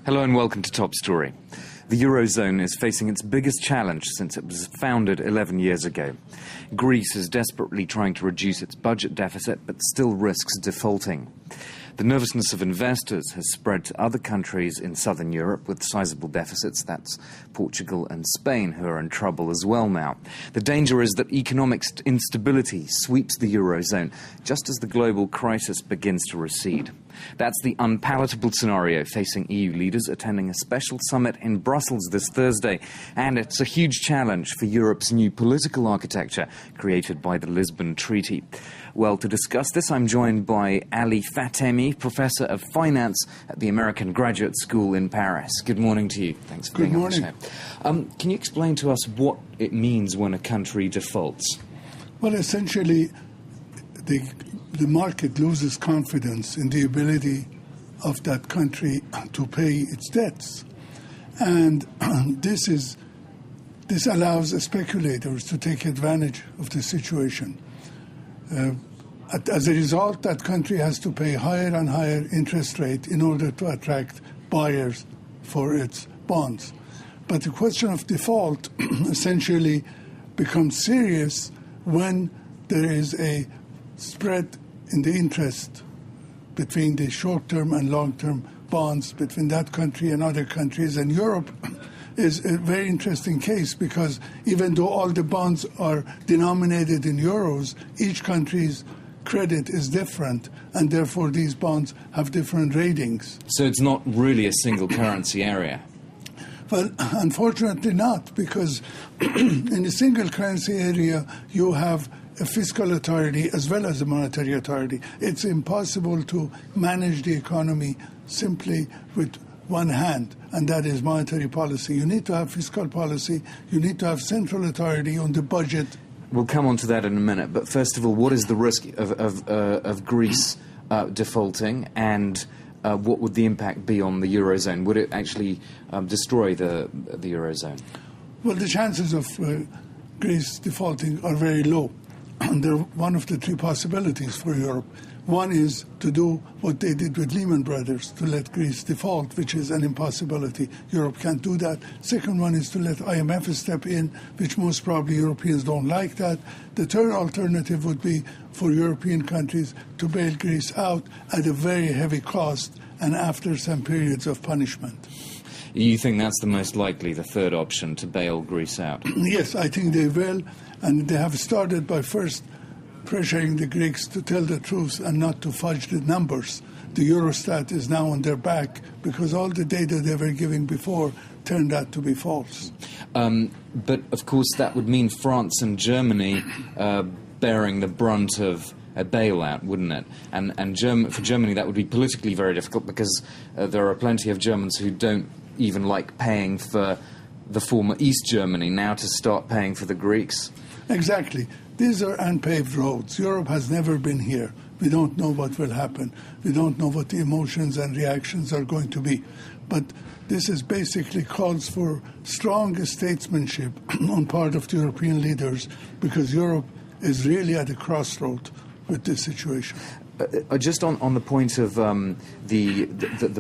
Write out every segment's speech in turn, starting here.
Hello and welcome to Top Story. The Eurozone is facing its biggest challenge since it was founded 11 years ago. Greece is desperately trying to reduce its budget deficit, but still risks defaulting. The nervousness of investors has spread to other countries in southern Europe with sizable deficits. That's Portugal and Spain, who are in trouble as well now. The danger is that economic instability sweeps the Eurozone just as the global crisis begins to recede. That's the unpalatable scenario facing EU leaders attending a special summit in Brussels this Thursday. And it's a huge challenge for Europe's new political architecture created by the Lisbon Treaty. Well, to discuss this, I'm joined by Ali Fatemi, Professor of Finance at the American Graduate School in Paris. Good morning to you. Thanks for being on the show. Can you explain to us what it means when a country defaults? Well, essentially, the market loses confidence in the ability of that country to pay its debts. And this allows speculators to take advantage of the situation. As a result, that country has to pay higher and higher interest rate in order to attract buyers for its bonds. But the question of default essentially becomes serious when there is a spread in the interest between the short-term and long-term bonds between that country and other countries. And Europe is a very interesting case because even though all the bonds are denominated in euros, each country's credit is different, and therefore these bonds have different ratings. So it's not really a single currency area? Well, unfortunately not, because in a single currency area you have a fiscal authority as well as a monetary authority. It's impossible to manage the economy simply with one hand, and that is monetary policy. You need to have fiscal policy, you need to have central authority on the budget. We'll come on to that in a minute, but first of all, what is the risk of Greece defaulting, and what would the impact be on the Eurozone? Would it actually destroy the Eurozone? Well, the chances of Greece defaulting are very low. And they're one of the three possibilities for Europe. One is to do what they did with Lehman Brothers, to let Greece default, which is an impossibility. Europe can't do that. Second one is to let IMF step in, which most probably Europeans don't like that. The third alternative would be for European countries to bail Greece out at a very heavy cost and after some periods of punishment. You think that's the most likely, the third option, to bail Greece out? Yes, I think they will. And they have started by first pressuring the Greeks to tell the truth and not to fudge the numbers. The Eurostat is now on their back because all the data they were giving before turned out to be false. But, of course, that would mean France and Germany bearing the brunt of a bailout, wouldn't it? And for Germany, that would be politically very difficult because there are plenty of Germans who don't even like paying for the former East Germany, now to start paying for the Greeks. Exactly. These are unpaved roads. Europe has never been here. We don't know what will happen. We don't know what the emotions and reactions are going to be. But this is basically calls for strong statesmanship on part of the European leaders because Europe is really at a crossroad with this situation. Just on the point of the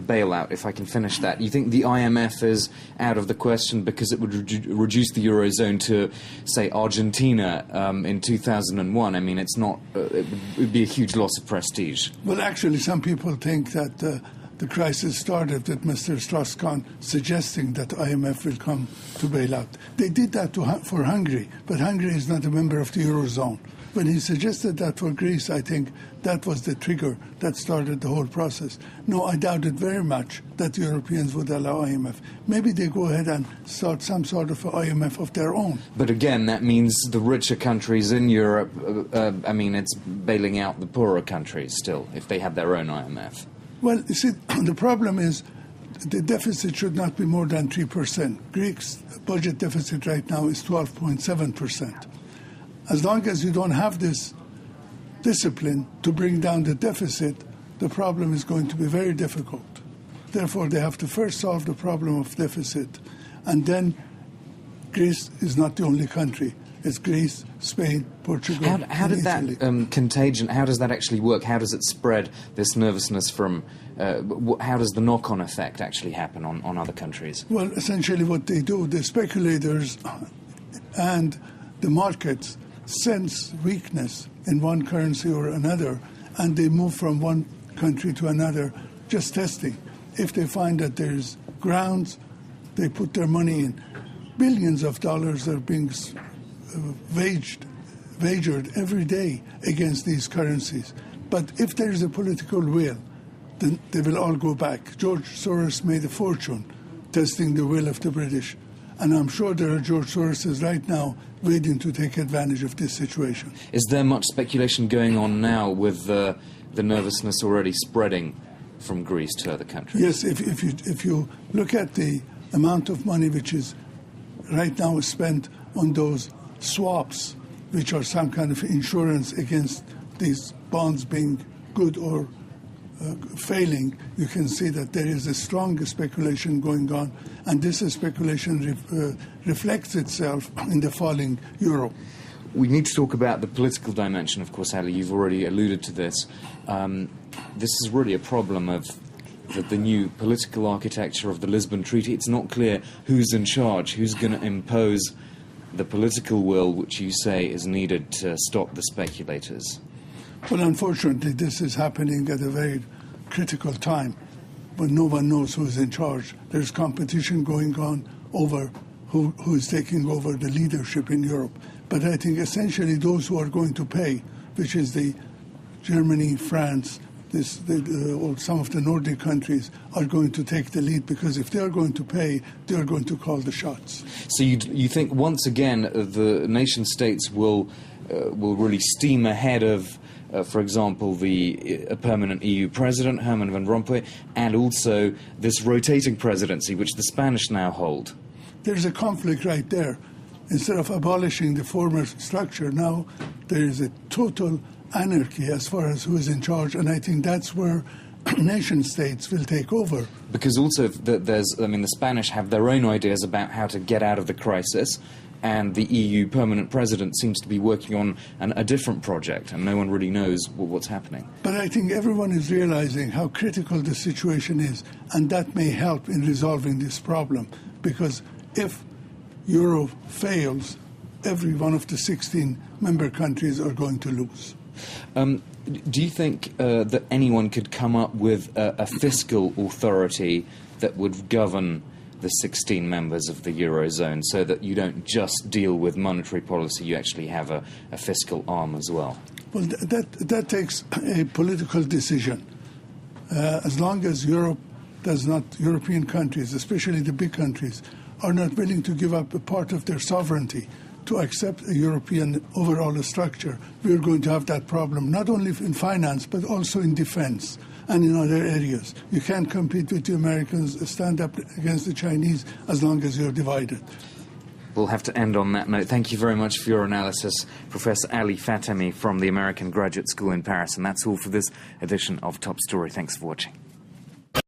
bailout, if I can finish that, you think the IMF is out of the question because it would reduce the Eurozone to, say, Argentina in 2001? I mean, it's not. It would be a huge loss of prestige. Well, actually, some people think that the crisis started with Mr. Strauss-Kahn suggesting that IMF will come to bail out. They did that for Hungary, but Hungary is not a member of the Eurozone. When he suggested that for Greece, I think that was the trigger that started the whole process. No, I doubt it very much that the Europeans would allow IMF. Maybe they go ahead and start some sort of IMF of their own. But again, that means the richer countries in Europe, it's bailing out the poorer countries still, if they have their own IMF. Well, you see, the problem is the deficit should not be more than 3%. Greece's budget deficit right now is 12.7%. As long as you don't have this discipline to bring down the deficit, the problem is going to be very difficult. Therefore, they have to first solve the problem of deficit. And then Greece is not the only country. It's Greece, Spain, Portugal, How did Italy. that contagion, how does that actually work? How does it spread, this nervousness from, how does the knock-on effect actually happen on other countries? Well, essentially what they do, the speculators and the markets sense weakness in one currency or another, and they move from one country to another, just testing. If they find that there's grounds, they put their money in. Billions of dollars are being wagered every day against these currencies. But if there is a political will, then they will all go back. George Soros made a fortune testing the will of the British. And I'm sure there are George Soroses right now waiting to take advantage of this situation. Is there much speculation going on now with the nervousness already spreading from Greece to other countries? Yes, if you look at the amount of money which is right now spent on those swaps, which are some kind of insurance against these bonds being good or failing, you can see that there is a strong speculation going on, and this speculation reflects itself in the falling euro. We need to talk about the political dimension, of course, Ali. You've already alluded to this. This is really a problem of the new political architecture of the Lisbon Treaty. It's not clear who's in charge, who's going to impose the political will which you say is needed to stop the speculators. Well, unfortunately, this is happening at a very critical time when no one knows who's in charge. There's competition going on over who is taking over the leadership in Europe. But I think essentially those who are going to pay, which is the Germany, France, or some of the Nordic countries, are going to take the lead, because if they are going to pay, they are going to call the shots. So you think once again the nation states will really steam ahead of, for example, a permanent EU president, Herman Van Rompuy, and also this rotating presidency, which the Spanish now hold? There's a conflict right there. Instead of abolishing the former structure, now there is a total anarchy as far as who is in charge, and I think that's where nation states will take over. Because also the Spanish have their own ideas about how to get out of the crisis, and the EU permanent president seems to be working on a different project, and no one really knows what's happening. But I think everyone is realizing how critical the situation is, and that may help in resolving this problem, because if Euro fails, every one of the 16 member countries are going to lose. Do you think that anyone could come up with a fiscal authority that would govern the 16 members of the Eurozone, so that you don't just deal with monetary policy, you actually have a fiscal arm as well? Well, that takes a political decision. As long as European countries, especially the big countries, are not willing to give up a part of their sovereignty to accept a European overall structure, we are going to have that problem, not only in finance, but also in defense and in other areas. You can't compete with the Americans, stand up against the Chinese, as long as you're divided. We'll have to end on that note. Thank you very much for your analysis, Professor Ali Fatemi from the American Graduate School in Paris. And that's all for this edition of Top Story. Thanks for watching.